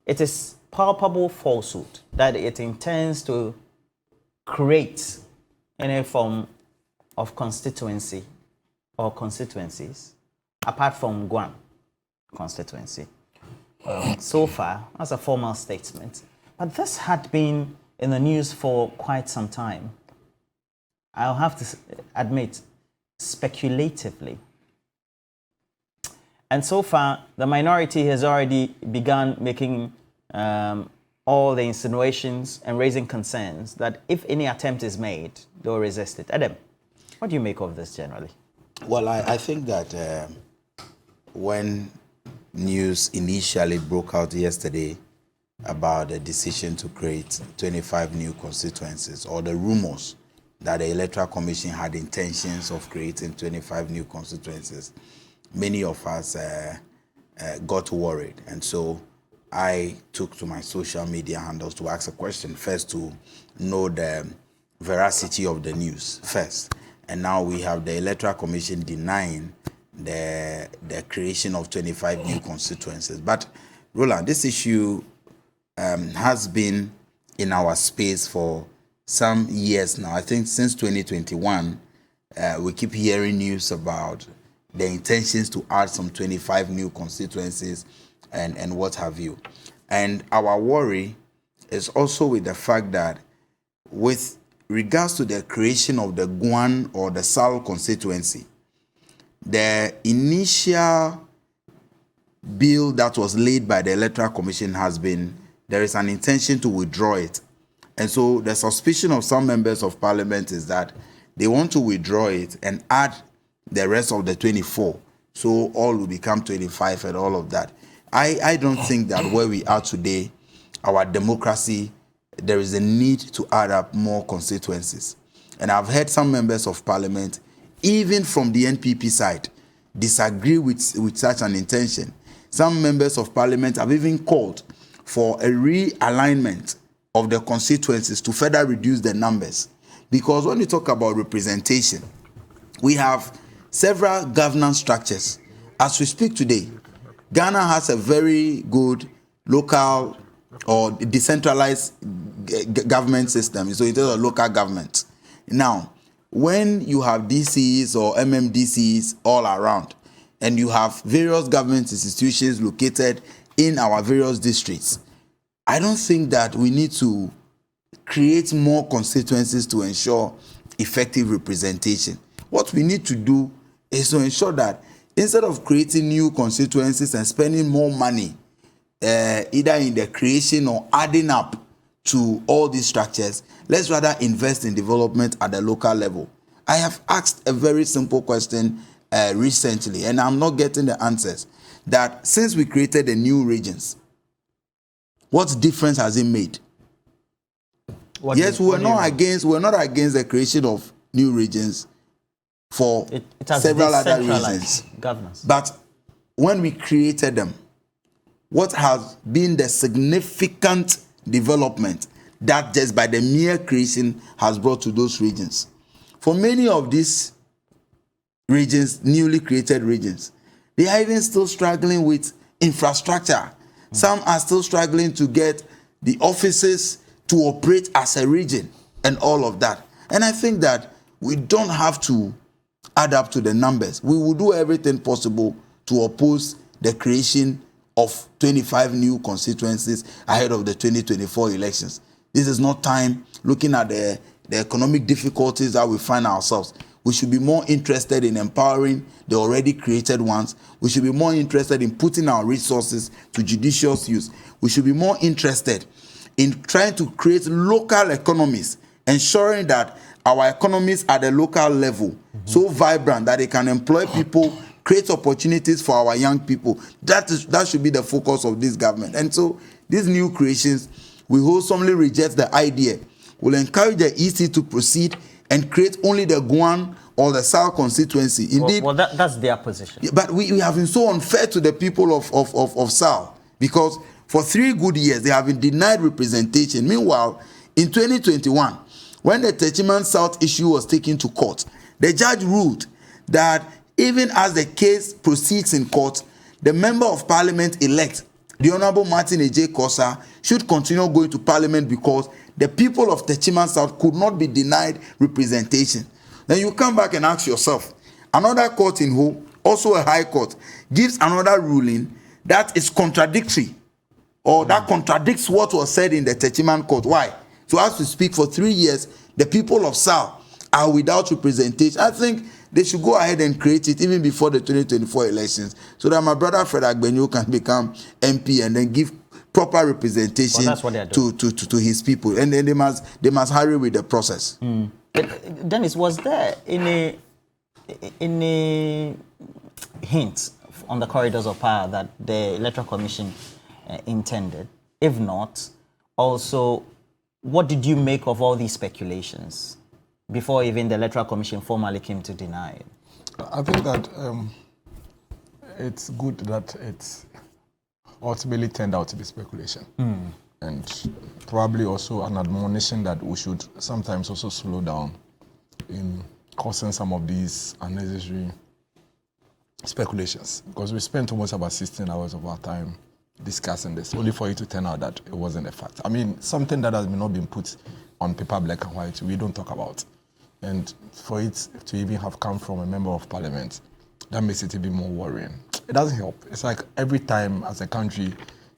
it is palpable falsehood that it intends to create any form of constituency or constituencies apart from Guam constituency. So far, that's a formal statement. But this had been in the news for quite some time. I'll have to admit, speculatively. And so far, the minority has already begun making all the insinuations and raising concerns that if any attempt is made, they'll resist it. Adam, what do you make of this generally? Well, I think that when news initially broke out yesterday about the decision to create 25 new constituencies, or the rumors that the Electoral Commission had intentions of creating 25 new constituencies, many of us got worried. And so I took to my social media handles to ask a question, first to know the veracity of the news first. And now we have the Electoral Commission denying the creation of 25 new constituencies. But Roland, this issue has been in our space for some years now. I think since 2021, we keep hearing news about the intentions to add some 25 new constituencies and what have you. And our worry is also with the fact that with regards to the creation of the Guan or the Sal constituency, the initial bill that was laid by the Electoral Commission there is an intention to withdraw it. And so the suspicion of some members of parliament is that they want to withdraw it and add the rest of the 24. So all will become 25 and all of that. I don't think that where we are today, our democracy, there is a need to add up more constituencies. And I've heard some members of parliament, even from the NPP side, disagree with such an intention. Some members of parliament have even called for a realignment of the constituencies to further reduce the numbers. Because when we talk about representation, we have several governance structures. As we speak today, Ghana has a very good local or decentralized government system. So it is a local government. Now, when you have DCs or MMDCs all around, and you have various government institutions located in our various districts, I don't think that we need to create more constituencies to ensure effective representation. What we need to do is to ensure that instead of creating new constituencies and spending more money, either in the creation or adding up to all these structures, let's rather invest in development at the local level. I have asked a very simple question recently, and I'm not getting the answers, that since we created the new regions, what difference has it made? We're not against the creation of new regions for several other reasons. Governance. But when we created them, what has been the significant development that just by the mere creation has brought to those regions? For many of these regions, newly created regions, they are even still struggling with infrastructure. Some are still struggling to get the offices to operate as a region and all of that. And I think that we don't have to add up to the numbers. We will do everything possible to oppose the creation of 25 new constituencies ahead of the 2024 elections. This is not time looking at the economic difficulties that we find ourselves. We should be more interested in empowering the already created ones. We should be more interested in putting our resources to judicious use. We should be more interested in trying to create local economies, ensuring that our economies at the local level so vibrant that they can employ people, create opportunities for our young people. That should be the focus of this government. And so these new creations, we wholesomely reject the idea. We'll encourage the EC to proceed and create only the Guan or the Sal constituency. Indeed, well that's their position. But we have been so unfair to the people of Sal, because for 3 good years they have been denied representation. Meanwhile, in 2021, when the Techiman South issue was taken to court, the judge ruled that even as the case proceeds in court, the member of parliament elect the Honorable Martin A.J. Kosa should continue going to Parliament because the people of Techiman South could not be denied representation. Then you come back and ask yourself, another court in Ho, also a high court, gives another ruling that is contradictory, or that contradicts what was said in the Techiman court. Why? So as to speak, for 3 years, the people of South are without representation. I think they should go ahead and create it even before the 2024 elections, so that my brother Fred Agbenyo can become MP and then give proper representation to his people. And then they must hurry with the process. Dennis, was there any hint on the corridors of power that the Electoral Commission intended? If not, also, what did you make of all these speculations before even the Electoral Commission formally came to deny it? I think that it's good that it's ultimately turned out to be speculation. And probably also an admonition that we should sometimes also slow down in causing some of these unnecessary speculations. Because we spent almost about 16 hours of our time discussing this, only for it to turn out that it wasn't a fact. I mean, something that has not been put on paper, black and white, we don't talk about. And for it to even have come from a member of parliament, that makes it a bit more worrying. It doesn't help. It's like every time as a country,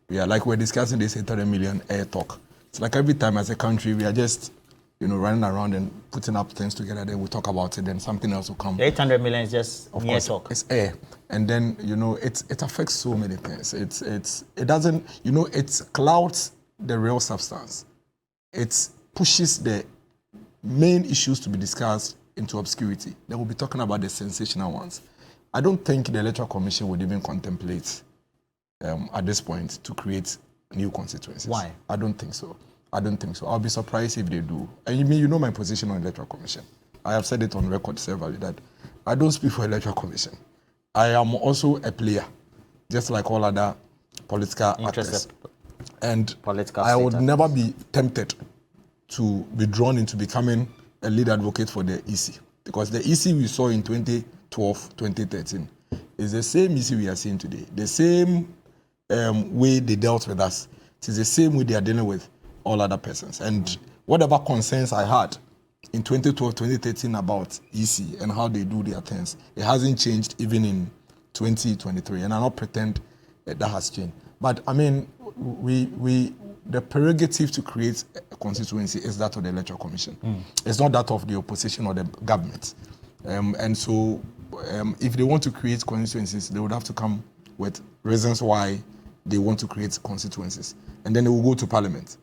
we are like we're discussing this 800 million air talk. It's like every time as a country, we are just, running around and putting up things together. Then we talk about it, then something else will come. The 800 million is just air talk. It's air, and then it affects so many things. It doesn't, it clouds the real substance. It pushes the main issues to be discussed into obscurity. They will be talking about the sensational ones. I don't think the Electoral Commission would even contemplate at this point to create new constituencies. Why? I don't think so. I'll be surprised if they do. And you know my position on Electoral Commission. I have said it on record severally that I don't speak for Electoral Commission. I am also a player, just like all other political actors. And I would never be tempted to be drawn into becoming a lead advocate for the EC. Because the EC we saw in 2012, 2013 is the same EC we are seeing today. The same way they dealt with us. It is the same way they are dealing with all other persons. And whatever concerns I had in 2012, 2013 about EC and how they do their things, it hasn't changed even in 2023. And I don't pretend that has changed. But I mean, the prerogative to create a constituency is that of the Electoral Commission. It's not that of the opposition or the government. And so if they want to create constituencies, they would have to come with reasons why they want to create constituencies. And then they will go to Parliament,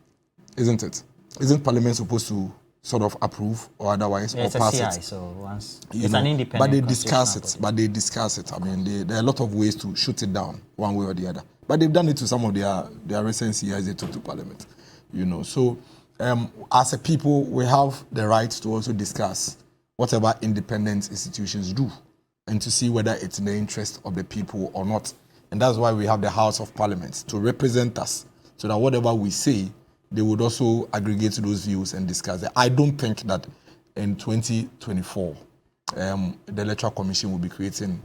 isn't it? Isn't Parliament supposed to sort of approve or otherwise or pass it? It's a CI, so once it's an independent. But they discuss it. I mean, there are a lot of ways to shoot it down one way or the other. But they've done it to some of their recent CIs they took to Parliament. So as a people, we have the right to also discuss whatever independent institutions do and to see whether it's in the interest of the people or not. And that's why we have the House of Parliament to represent us, so that whatever we say, they would also aggregate those views and discuss it. I don't think that in 2024, the Electoral Commission will be creating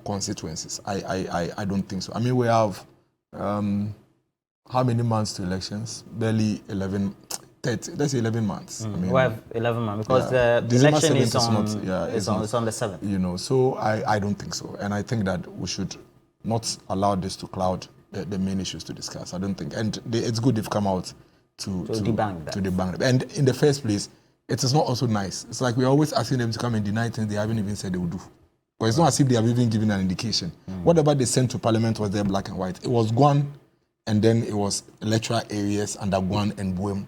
constituencies. I don't think so. I mean, we have how many months to elections? Barely 11, 30, let's say 11 months. I mean, we have 11 months because the election is on the 7th. So I don't think so. And I think that we should not allow this to cloud the main issues to discuss. I don't think. And it's good they've come out to debunk that. To debunk it. And in the first place, it is not also nice. It's like we're always asking them to come and deny things they haven't even said they will do. But it's not as if they have even given an indication. Whatever they sent to Parliament was there black and white. It was Guan, and then it was electoral areas under Guan and Buem.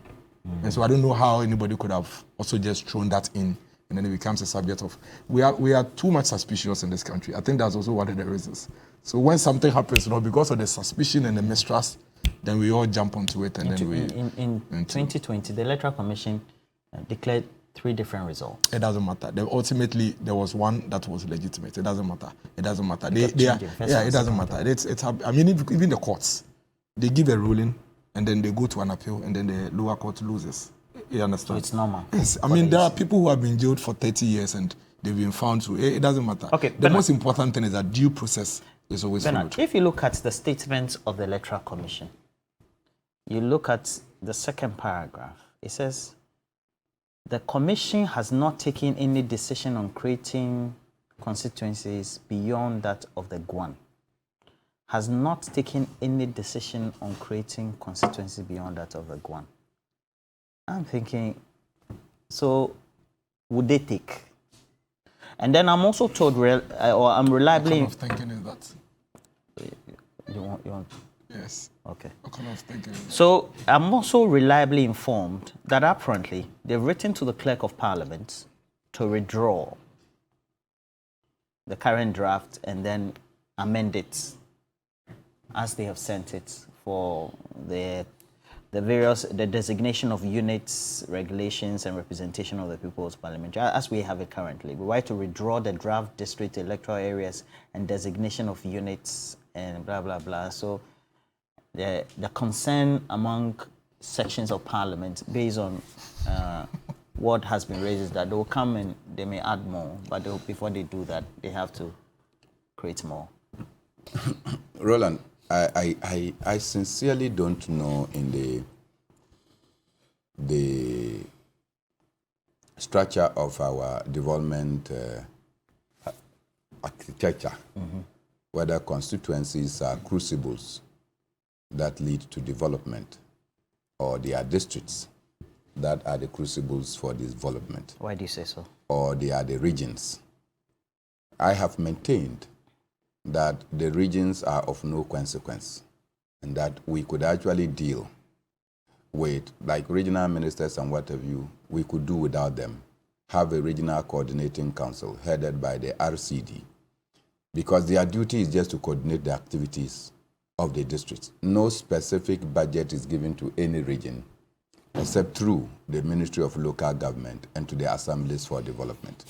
And so I don't know how anybody could have also just thrown that in, and then it becomes a subject of... We are too much suspicious in this country. I think that's also one of the reasons. So when something happens, because of the suspicion and the mistrust, then we all jump onto it, and then we... In 2020, the Electoral Commission declared 3 different results. It doesn't matter. Ultimately, there was one that was legitimate. It doesn't matter. It doesn't matter. It doesn't matter. I mean, even the courts, they give a ruling, and then they go to an appeal, and then the lower court loses. You understand? So it's normal. Yes. I mean, there are people who have been jailed for 30 years, and they've been found to. It doesn't matter. Okay. The most important thing is that due process It's always Bernard, followed. if you look at the statement of the Electoral Commission, you look at the second paragraph, it says, the Commission has not taken any decision on creating constituencies beyond that of the Guan. Has not taken any decision on creating constituencies beyond that of the Guan. I'm thinking, so would they take? And then I'm also told, or I'm reliably... What kind of thinking is that? You want? Yes. Okay. What kind of thinking is that? So I'm also reliably informed that apparently they've written to the Clerk of Parliament to withdraw the current draft and then amend it as they have sent it for the designation of units, regulations, and representation of the People's Parliament, as we have it currently. We want to withdraw the draft district electoral areas and designation of units and blah, blah, blah. So the concern among sections of Parliament based on what has been raised is that they will come and they may add more, but before they do that, they have to create more. Roland, I sincerely don't know in the structure of our development architecture, whether constituencies are crucibles that lead to development, or they are districts that are the crucibles for development. Why do you say so? Or they are the regions. I have maintained that the regions are of no consequence and that we could actually deal with, like regional ministers and what have you, we could do without them. Have a regional coordinating council headed by the RCD, because their duty is just to coordinate the activities of the districts. No specific budget is given to any region except through the Ministry of Local Government and to the Assemblies for Development.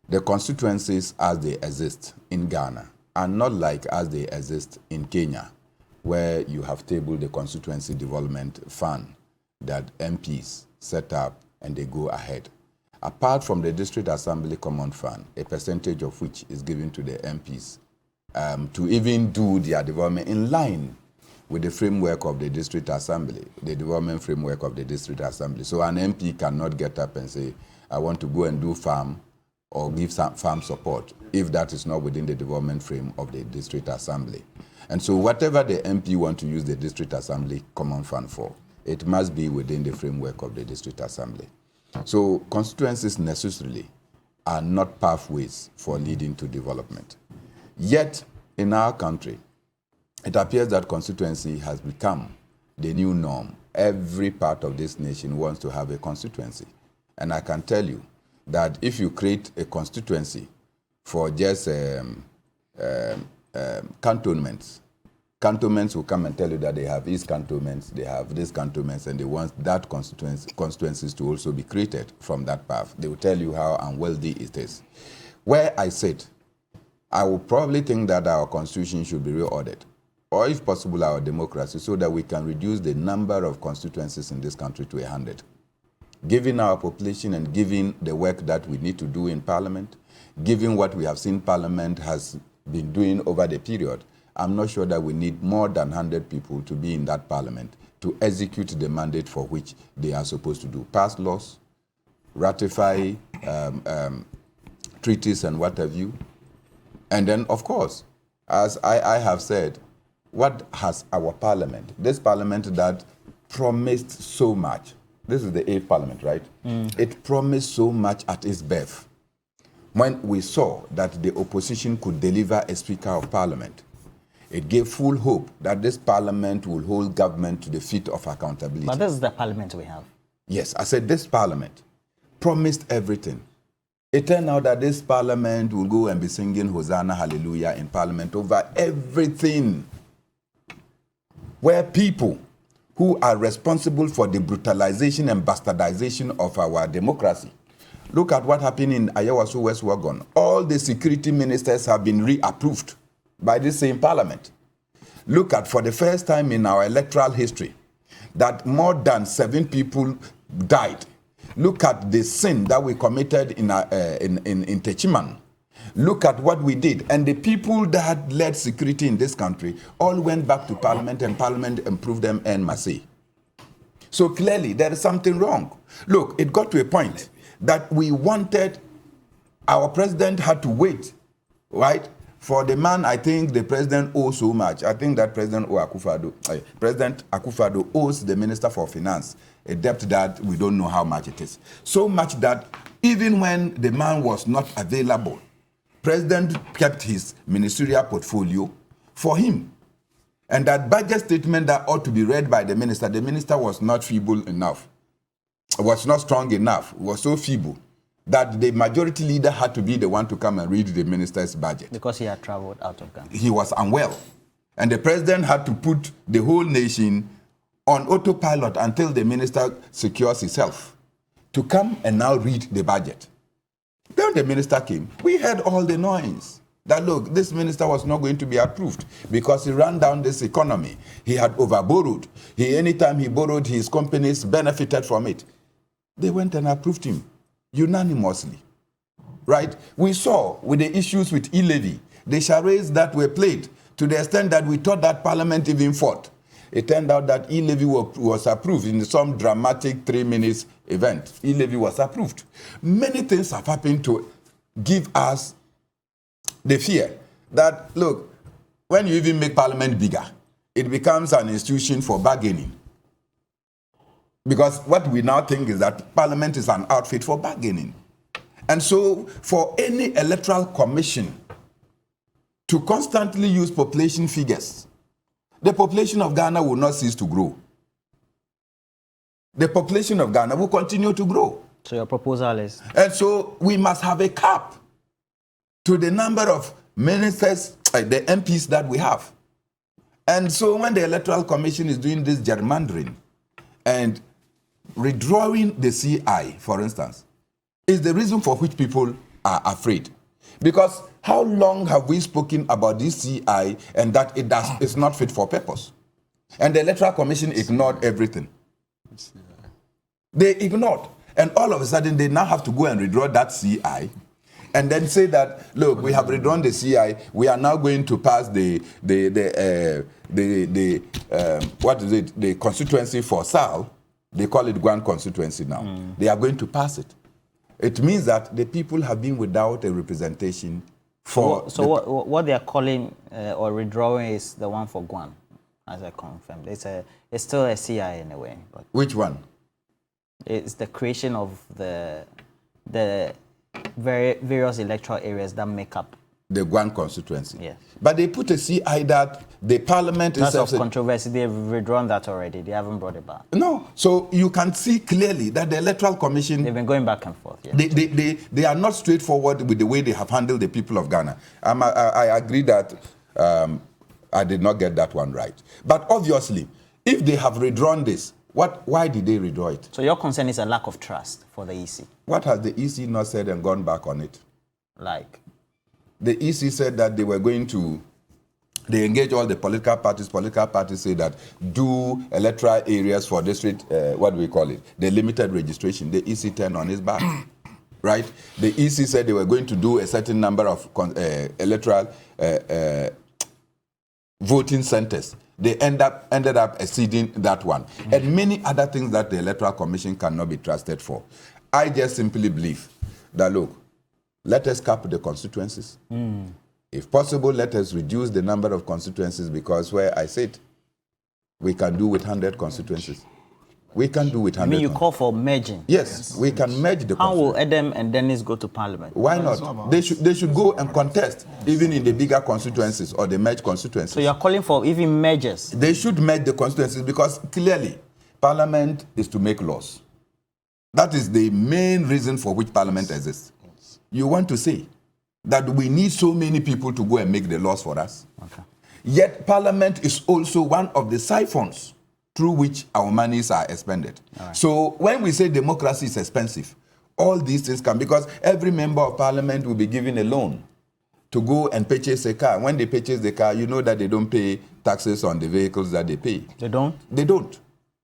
The constituencies as they exist in Ghana are not like as they exist in Kenya, where you have tabled the Constituency Development Fund that MPs set up and they go ahead. Apart from the District Assembly Common Fund, a percentage of which is given to the MPs to even do their development in line with the framework of the District Assembly, the development framework of the District Assembly. So an MP cannot get up and say, I want to go and do farm or give some farm support if that is not within the development frame of the District Assembly. And so whatever the MP want to use the District Assembly Common Fund for, it must be within the framework of the District Assembly. So constituencies necessarily are not pathways for leading to development. Yet, in our country, it appears that constituency has become the new norm. Every part of this nation wants to have a constituency. And I can tell you that if you create a constituency for just cantonments, cantonments will come and tell you that they have these cantonments, they have these cantonments, and they want that constituencies to also be created from that path. They will tell you how unwieldy it is. Where I sit, I would probably think that our constitution should be reordered, or if possible, our democracy, so that we can reduce the number of constituencies in this country to 100. Given our population and given the work that we need to do in Parliament, given what we have seen Parliament has been doing over the period, I'm not sure that we need more than 100 people to be in that Parliament to execute the mandate for which they are supposed to do. Pass laws, ratify treaties and what have you. And then, of course, as I have said, what has our Parliament, this Parliament that promised so much, this is the 8th Parliament, right? It promised so much at its birth. When we saw that the opposition could deliver a Speaker of Parliament, it gave full hope that this Parliament will hold government to the feet of accountability. But this is the Parliament we have. Yes, I said this Parliament promised everything. It turned out that this Parliament will go and be singing Hosanna, Hallelujah in Parliament over everything, where people who are responsible for the brutalization and bastardization of our democracy. Look at what happened in Ayawaso West Wagon. All the security ministers have been reapproved by the same Parliament. Look at, for the first time in our electoral history, that more than 7 people died. Look at the sin that we committed in Techiman, Look at what we did. And the people that led security in this country all went back to Parliament, and Parliament improved them en masse. So clearly, there is something wrong. Look, it got to a point that we wanted, our president had to wait, right? For the man, I think the president owes so much. I think that President Akufo-Addo owes the Minister for Finance a debt that we don't know how much it is. So much that even when the man was not available, President kept his ministerial portfolio for him. And that budget statement that ought to be read by the minister was not feeble enough, was not strong enough, was so feeble that the majority leader had to be the one to come and read the minister's budget. Because he had traveled out of Ghana. He was unwell. And the president had to put the whole nation on autopilot until the minister secures himself to come and now read the budget. Then the minister came. We heard all the noise that, look, this minister was not going to be approved because he ran down this economy. He had overborrowed. Anytime he borrowed, his companies benefited from it. They went and approved him unanimously, right? We saw with the issues with e-levy, the charades that were played to the extent that we thought that Parliament even fought. It turned out that e-levy was approved in some dramatic 3 minutes event. E-levy was approved. Many things have happened to give us the fear that, look, when you even make Parliament bigger, it becomes an institution for bargaining. Because what we now think is that Parliament is an outfit for bargaining. And so for any electoral commission to constantly use population figures, the population of Ghana will not cease to grow. The population of Ghana will continue to grow. So your proposal is? And so we must have a cap to the number of ministers, the MPs that we have. And so when the Electoral Commission is doing this gerrymandering and redrawing the CI, for instance, is the reason for which people are afraid. Because how long have we spoken about this CI and that it's not fit for purpose? And the Electoral Commission ignored everything. They ignored. And all of a sudden, they now have to go and redraw that CI and then say that, look, we have redrawn the CI. We are now going to pass the constituency for SAL. They call it Guan constituency now. They are going to pass it. It means that the people have been without a representation for... So what they are calling or redrawing is the one for Guan, as I confirmed. It's still a CI in a way. But which one? It's the creation of the various electoral areas that make up the Guan constituency. Yes. But they put a CI that the Parliament is... That's of controversy. They've redrawn that already. They haven't brought it back. No. So you can see clearly that the Electoral Commission... They've been going back and forth. Yeah. They are not straightforward with the way they have handled the people of Ghana. I agree that I did not get that one right. But obviously, if they have redrawn this, why did they redraw it? So your concern is a lack of trust for the EC? What has the EC not said and gone back on it? Like? The EC said that they were going to, they engage all the political parties. Political parties say that do electoral areas for district, what do we call it? The limited registration. The EC turned on his back, right? The EC said they were going to do a certain number of electoral voting centers. They ended up exceeding that one. And many other things that the Electoral Commission cannot be trusted for. I just simply believe that, look, let us cap the constituencies. If possible, let us reduce the number of constituencies, because where I sit, we can do with 100 constituencies. We can do with 100. You mean you call for merging? Yes, we can merge the How will Edem and Dennis go to Parliament? Why not? They should go and contest, even in the bigger constituencies or the merged constituencies. So you're calling for even mergers? They should merge the constituencies, because clearly, Parliament is to make laws. That is the main reason for which Parliament exists. You want to say that we need so many people to go and make the laws for us. Okay. Yet Parliament is also one of the siphons through which our monies are expended. Right. So when we say democracy is expensive, all these things come because every member of Parliament will be given a loan to go and purchase a car. When they purchase the car, you know that they don't pay taxes on the vehicles that they pay. They don't? They don't.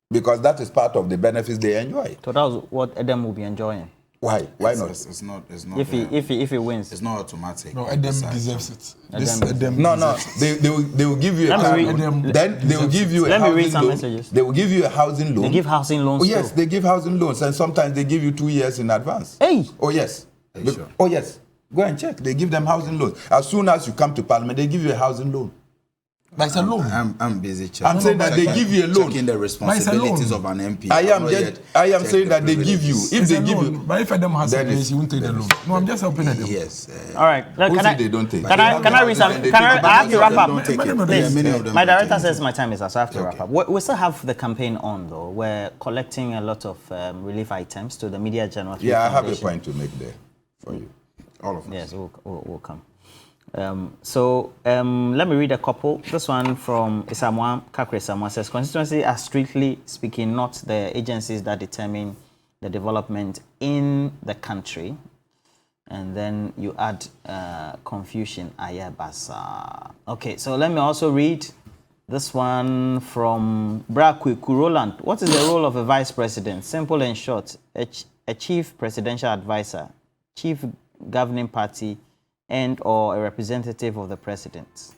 Because that is part of the benefits they enjoy. So that's what Edem will be enjoying? Why? Why not? It's not. If he wins, it's not automatic. No, Edem deserves it. Edem No, deserves it. they will give you a car loan. Then they will give you a Let me read housing some loan. messages. They will give you a housing loan. they give housing loans. Oh yes, too. they give housing loans, and sometimes they give you 2 years in advance. Hey. Oh yes. Sure? Oh yes. Go and check. They give them housing loans. As soon as you come to Parliament, they give you a housing loan. But it's a loan. I'm busy checking. I'm saying that they give you a loan. Checking the responsibilities of an MP. I am Check saying the that they give you. privileges. If It's they a give loan. you, But if Edem has a then place, it's- you won't take the loan. No, I'm just helping Edem. Yes. All right. Look, Who can say I? they don't take? Can I read some? Can I have to wrap up? Don't take it. Please. Yeah, many of them My don't director take it. says my time is up, so I have to wrap up. We still have the campaign on, though. We're collecting a lot of relief items to the Media General. Yeah, I have a Foundation. point to make there for you. All of us. Yes, we'll come. Let me read a couple. This one from Isamwa, Kakre Isamwa says, constituencies are strictly speaking not the agencies that determine the development in the country. And then you add confusion, ayabasa. Okay, so let me also read this one from Brakwiku Roland. What is the role of a vice president? Simple and short. A chief presidential advisor, chief governing party, and or a representative of the president.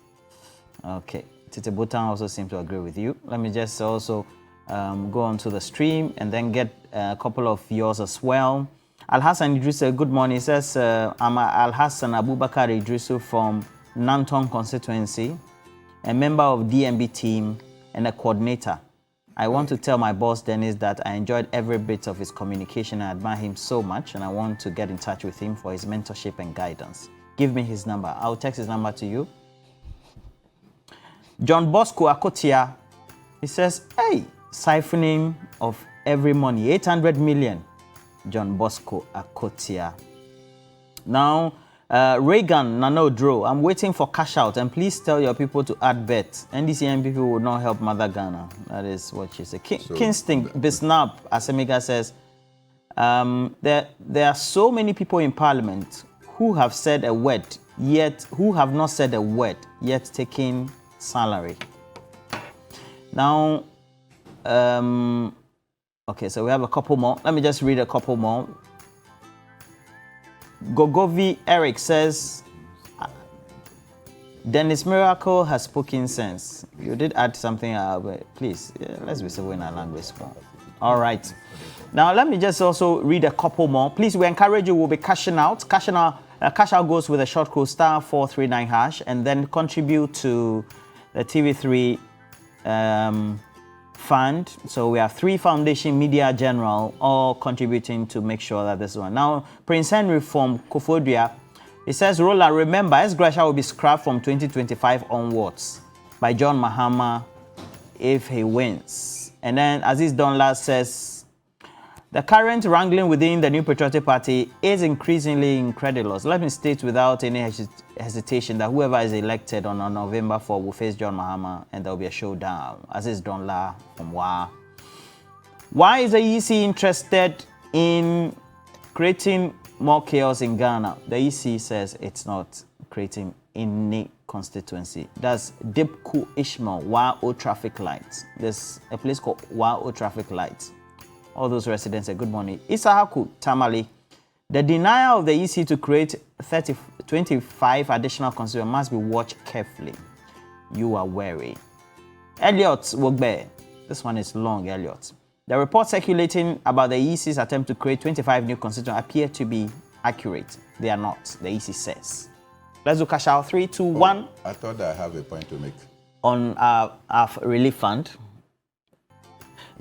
Okay, Tite Botan also seems to agree with you. Let me just also go on to the stream and then get a couple of yours as well. Al-Hassan Idrisu, good morning. He says, I'm Al-Hassan Abubakar Idrisu from Nanton constituency, a member of DMB team and a coordinator. I want to tell my boss, Dennis, that I enjoyed every bit of his communication. I admire him so much, and I want to get in touch with him for his mentorship and guidance. Give me his number. I'll text his number to you. John Bosco Akotia, he says, hey, siphoning of every money, 800 million. John Bosco Akotia. Now, Reagan Nanodro, I'm waiting for cash out, and please tell your people to add bet. NDC people will not help Mother Ghana. That is what she said. Kingston Bisnap Asemiga says, there are so many people in Parliament who have said a word, yet who have not said a word, yet taking salary. Now, okay, so we have a couple more. Let me just read a couple more. Gogovi Eric says, Dennis Miracle has spoken sense. You did add something, but please, let's be civil in our language. All right. Now, let me just also read a couple more. Please, we encourage you, we'll be cashing out. Cash out goes with a short code *439# and then contribute to the TV3 fund. So we have 3 foundation, Media General, all contributing to make sure that this one. Now, Prince Henry from Kofodia, he says, Roland, remember, S-Gracia will be scrapped from 2025 onwards by John Mahama if he wins. And then Aziz Donla says, the current wrangling within the New Patriotic Party is increasingly incredulous. Let me state without any hesitation that whoever is elected on November 4 will face John Mahama and there will be a showdown. Aziz Donla from WA. Why is the EC interested in creating more chaos in Ghana? The EC says it's not creating any constituency. That's Dipku Ishmael, WAO traffic lights. There's a place called WAO traffic lights. All those residents say good morning. Isahaku Tamale, the denial of the EC to create 25 additional constituencies must be watched carefully. You are wary. Elliot Wogbe, this one is long, Elliot. The reports circulating about the EC's attempt to create 25 new constituencies appear to be accurate. They are not, the EC says. Let's do cash out. 3, 2, 1. I thought I have a point to make. On our relief fund.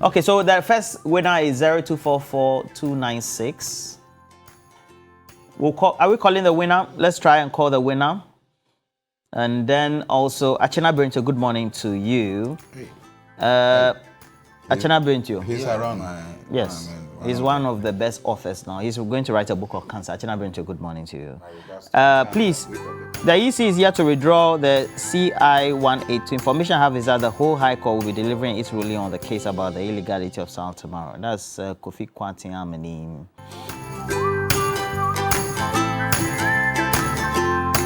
Okay, so the first winner is 0244296. Are we calling the winner? Let's try and call the winner. And then also, Achena Brinto, good morning to you. Achena Brinto. He's around. Yes, he's one of the best authors now. He's going to write a book of cancer. Achena Brinto, good morning to you. Please, the EC is here to withdraw the CI 182. Information I have is that the whole High Court will be delivering its ruling on the case about the illegality of sound tomorrow. That's Kofi Kwanti Amani.